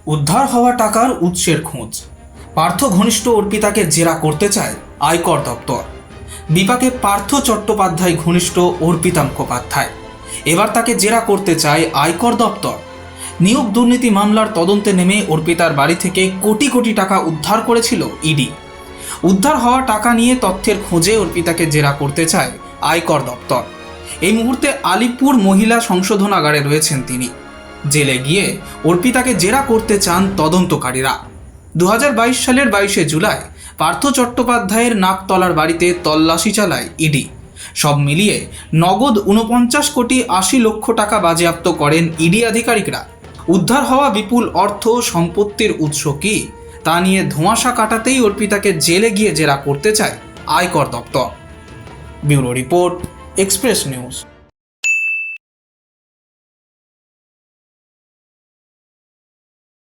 উদ্ধার হওয়া টাকার উৎসের খোঁজ। পার্থ ঘনিষ্ঠ অর্পিতাকে জেরা করতে চায় আয়কর দপ্তর। বিপাকে পার্থ চট্টোপাধ্যায় ঘনিষ্ঠ অর্পিতা মুখোপাধ্যায়। এবার তাকে জেরা করতে চায় আয়কর দপ্তর। নিয়োগ দুর্নীতি মামলার তদন্তে নেমে অর্পিতার বাড়ি থেকে কোটি কোটি টাকা উদ্ধার করেছিল ইডি। উদ্ধার হওয়া টাকা নিয়ে তথ্যের খোঁজে অর্পিতাকে জেরা করতে চায় আয়কর দপ্তর। এই মুহূর্তে আলিপুর মহিলা সংশোধনাগারে রয়েছেন তিনি। জেলে গিয়ে অর্পিতাকে জেরা করতে চান তদন্তকারীরা। 2022 সালের 22শে জুলাই পার্থ চট্টোপাধ্যায়ের নাকতলার বাড়িতে তল্লাশি চালায় ইডি। সব মিলিয়ে নগদ 49,80,00,000 টাকা বাজেয়াপ্ত করেন ইডি আধিকারিকরা। উদ্ধার হওয়া বিপুল অর্থ সম্পত্তির উৎস কী তা নিয়ে ধোঁয়াশা কাটাতেই অর্পিতাকে জেলে গিয়ে জেরা করতে চায় আয়কর দপ্তর। Bureau report, express news.